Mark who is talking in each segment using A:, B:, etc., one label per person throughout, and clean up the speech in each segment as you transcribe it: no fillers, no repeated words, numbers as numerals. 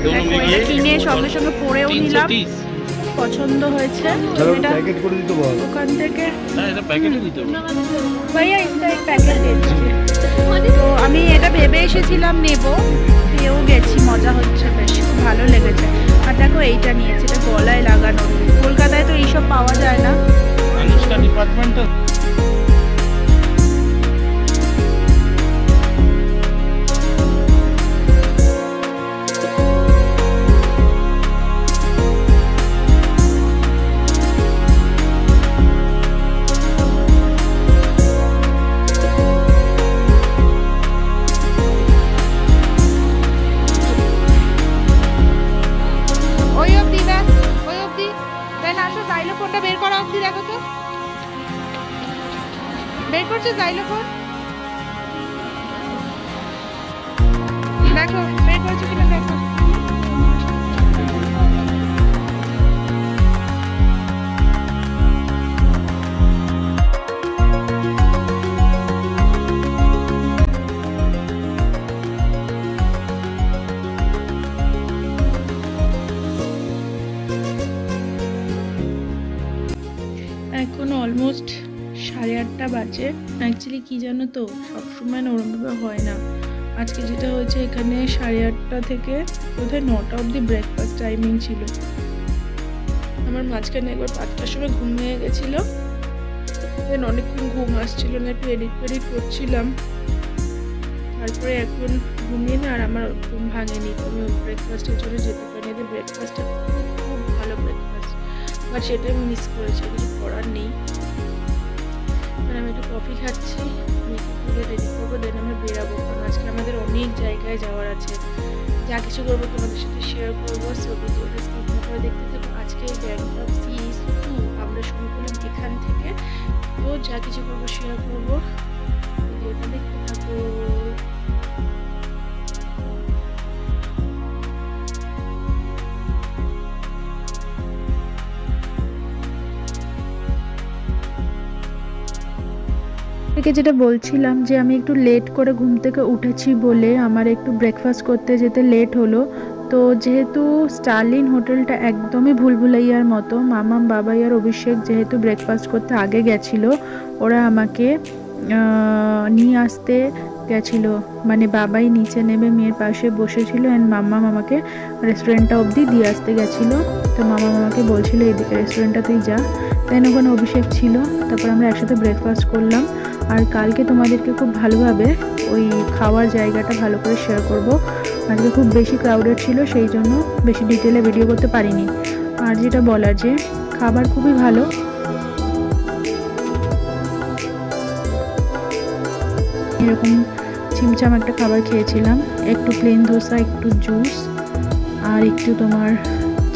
A: দেখো এটা কিনে সঙ্গে সঙ্গে পরেও নিলাম, পছন্দ হয়েছে। ওখান থেকে ভাইয়া প্যাকেট দিচ্ছি। তো আমি এটা ভেবে এসেছিলাম নেব, পেয়েও গেছি, মজা হচ্ছে, বেশ খুব ভালো লেগেছে। আর দেখো এইটা নিয়েছে, এটা গলায় লাগানো, কলকাতায় তো এইসব পাওয়া যায় না। বের করছে জাইলোফোন, দেখো বের করছে কিনা দেখো। এখন অলমোস্ট 8:30 বাজে। অ্যাকচুয়ালি কি জানো তো, সবসময় না ওরমভাবে হয় না। আজকে যেটা হয়েছে, এখানে 8:30 থেকে বোধহয় 9টা অবধি ব্রেকফাস্ট টাইমিং ছিল। আমার মাঝখানে একবার 5টার সময় ঘুম হয়ে গেছিলো, দেন অনেকক্ষণ ঘুম আসছিল না, একটু এডিট করছিলাম। তারপরে এখন ঘুমিয়ে না, আর আমার ঘুম ভাঙেনি, তো আমি ব্রেকফাস্টের জন্য যেতে পারিনি। ব্রেকফাস্টটা খুব ভালো ব্রেকফাস্ট, বাট সেটা আমি মিস করেছি, কিছু করার নেই। আমি একটু কফি খাচ্ছি, মেয়েকে রেডি করবো, দেন আমরা বেরাবো, কারণ আজকে আমাদের অনেক জায়গায় যাওয়ার আছে। যা কিছু করবো তোমাদের সাথে শেয়ার করবো, সো ভিডিওটা স্কিপ না করে দেখতে থাকো। আজকে গ্যাংটক সিরিজ 2 আমরা শুরু করলাম এখান থেকে, তো যা কিছু করবো শেয়ার করবো, ভিডিওটা দেখতে থাকো। যেটা বলছিলাম যে আমি একটু লেট করে ঘুম থেকে উঠেছি বলে আমার একটু ব্রেকফাস্ট করতে যেতে লেট হলো। তো যেহেতু স্টারলিন হোটেলটা একদমই ভুলভুলাইয়ার মতো, মামাম, বাবাই আর অভিষেক যেহেতু ব্রেকফাস্ট করতে আগে গেছিলো, ওরা আমাকে নিয়ে আসতে গেছিলো। মানে বাবাই নিচে নেমে মেয়ের পাশে বসেছিল, অ্যান্ড মাম্মাম আমাকে রেস্টুরেন্টটা অবধি দিয়ে আসতে গেছিলো। তো মামাম আমাকে বলছিল এদিকে রেস্টুরেন্টটা তুই যা। দেন ওখানে অভিষেক ছিল, তারপর আমরা একসাথে ব্রেকফাস্ট করলাম। আর কালকে তোমাদেরকে খুব ভালোভাবে ওই খাওয়ার জায়গাটা ভালো করে শেয়ার করব। আজকে খুব বেশি ক্রাউডেড ছিল, সেই জন্য বেশি ডিটেলে ভিডিও করতে পারিনি। আর যেটা বলার, যে খাবার খুবই ভালো। এরকম চিমচাম একটা খাবার খেয়েছিলাম, একটু প্লেন ধোসা, একটু জুস, আর একটু তোমার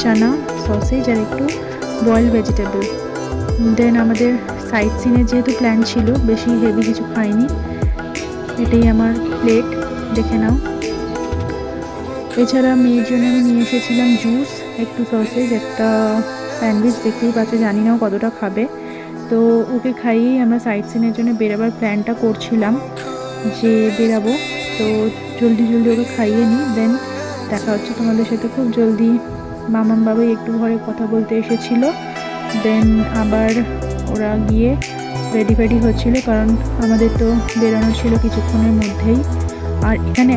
A: চানা সসেজ, আর একটু বয়েলড ভেজিটেবল। দেন আমাদের সাইট সিনের যেহেতু প্ল্যান ছিল, বেশি হেভি কিছু খাইনি। এটাই আমার প্লেট, দেখে নাও। এছাড়া মেয়ের জন্য আমি নিয়ে এসেছিলাম জুস, একটু সসেজ, একটা স্যান্ডউইচ, দেখতেই পাচ্ছি, জানি না কতটা খাবে। তো ওকে খাইয়েই আমরা সাইট সিনের জন্য বেরাবার প্ল্যানটা করছিলাম, যে বেরাবো। তো জলদি ওকে খাইয়ে নিই, দেন দেখা হচ্ছে তোমাদের সাথে খুব জলদি। মামাম বাবাই একটু ঘরে কথা বলতে এসেছিলো, দেন আবার ওরা গিয়ে রেডি হচ্ছিল, কারণ আমাদের তো বেরোনো ছিল কিছুক্ষণের মধ্যেই। আর এখানে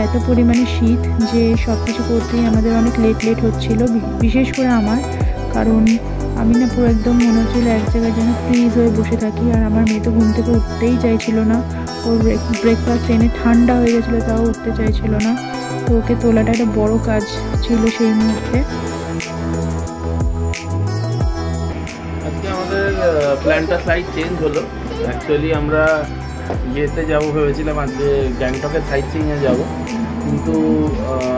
A: এত পরিমাণে শীত যে সব কিছু করতেই আমাদের অনেক লেট হচ্ছিল, বিশেষ করে আমার, কারণ আমি না পুরো একদম মনে হচ্ছিল এক জায়গায় যেন ফ্রিজ হয়ে বসে থাকি। আর আমার মেয়ে তো ঘুম থেকে উঠতেই চাইছিল না, ওর ব্রেকফাস্ট এনে ঠান্ডা হয়ে গেছিলো, তাও উঠতে চাইছিল না। তো ওকে তোলাটা একটা বড় কাজ ছিল সেই মুহূর্তে।
B: প্ল্যানটা স্লাইড চেঞ্জ হলো। অ্যাকচুয়ালি আমরা ইয়েতে যাবো ভেবেছিলাম, আজকে গ্যাংটকের সাইট সিইংয়ে যাবো, কিন্তু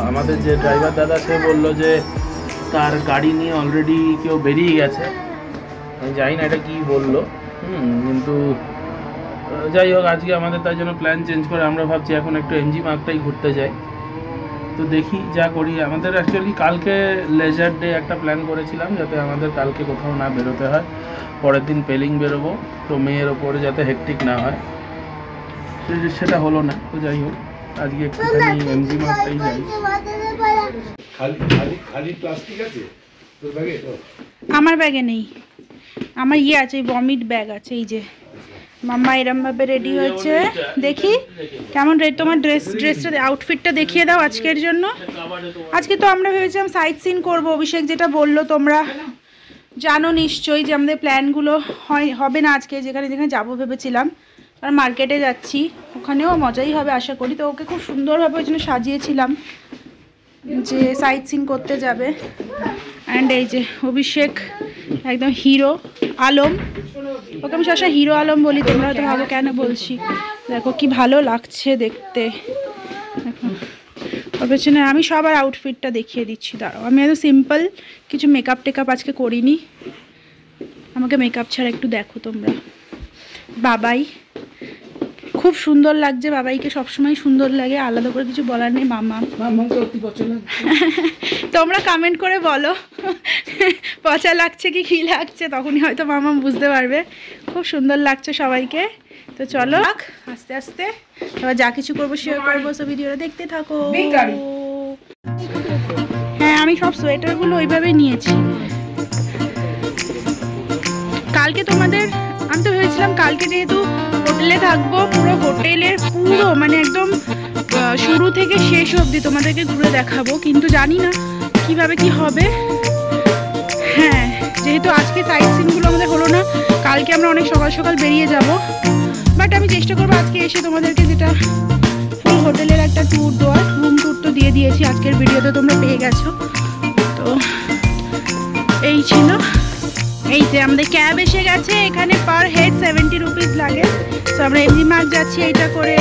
B: আমাদের যে ড্রাইভার দাদা সে বললো যে তার গাড়ি নিয়ে অলরেডি কেউ বেরিয়ে গেছে। আমি জানি না এটা কী বললো, কিন্তু যাই হোক, আজকে আমাদের তার জন্য প্ল্যান চেঞ্জ করে আমরা ভাবছি এখন একটু এমজি মার্গটাই ঘুরতে যাই। তো দেখি যা করি। আমাদের অ্যাকচুয়ালি কালকে লেজার ডে একটা প্ল্যান করেছিলাম, যাতে আমাদের কালকে কোথাও না বেরোতে হয়, পরের দিন পেলিং বেরোবো, তো মেয়ের ওপরে যাতে হেক্টিক না হয়, সেটা হলো না। তো যাই হোক, আজকে একটুখানি এমজি মার্গটাই যাই।
C: খালি প্লাস্টিক আছে তোর ব্যাগে?
A: আমার ব্যাগে নেই, আমার ইয়ে আছে, ভমিট ব্যাগ আছে। এই যে মাম্মা এরম ভাবে রেডি হয়েছে, দেখি কেমন রেড। তোমার ড্রেসটা আউটফিটটা দেখিয়ে দাও আজকের জন্য। আজকে তো আমরা ভেবেছিলাম সাইট সিন করবো, অভিষেক যেটা বললো তোমরা জানো নিশ্চয়ই যে আমাদের প্ল্যানগুলো হবে না আজকে, যেখানে যেখানে যাবো ভেবেছিলাম। আর মার্কেটে যাচ্ছি, ওখানেও মজাই হবে আশা করি। তো ওকে খুব সুন্দরভাবে ওই জন্য সাজিয়েছিলাম যে সাইট সিন করতে যাবে। অ্যান্ড এই যে অভিষেক একদম হিরো আলম, ওকে আমি সবসময় হিরো আলম বলি, তোমরা হয়তো ভাবো কেন বলছি। দেখো কি ভালো লাগছে দেখতে। দেখো ওর পেছনে আমি সবার আউটফিটটা দেখিয়ে দিচ্ছি, দাঁড়াও। আমি এত সিম্পল কিছু মেকআপ টেকআপ আজকে করিনি, আমাকে মেকআপ ছাড়া একটু দেখো তোমরা। বাবাই খুব সুন্দর লাগছে, বাবাইকে সবসময় সুন্দর লাগে, আলাদা করে কিছু বলার নেই। মামা তোমরা কমেন্ট করে বলো পচা লাগছে কি কী লাগছে, তখনই হয়তো মামা বুঝতে পারবে। খুব সুন্দর লাগছে সবাইকে। তো চলো আস্তে আস্তে এবার যা কিছু করবো শেয়ার করবো, সব ভিডিওটা দেখতে থাকো। হ্যাঁ আমি সব সোয়েটারগুলো ওইভাবেই নিয়েছি। কালকে তোমাদের আমি তো ভেবেছিলাম কালকে যেহেতু হোটেলে থাকবো, পুরো হোটেলের পুরো মানে একদম শুরু থেকে শেষ অবধি তোমাদেরকে ঘুরে দেখাবো, কিন্তু জানি না কিভাবে কি হবে। হ্যাঁ যেহেতু আজকে সাইট সিনগুলো আমাদের হলো না, কালকে আমরা অনেক সকাল সকাল বেরিয়ে যাব। বাট আমি চেষ্টা করবো আজকে এসে তোমাদেরকে যেটা ফুল হোটেলের একটা ট্যুর দেওয়ার। রুম ট্যুর তো দিয়ে দিয়েছি আজকের ভিডিওতে, তোমরা পেয়ে গেছো। তো এই ছিল, এই যে আমাদের ক্যাব এসে গেছে। এখানে পার হেড 70 রুপিস লাগে। তো আমরা এমজি মার্ক যাচ্ছি এইটা করে।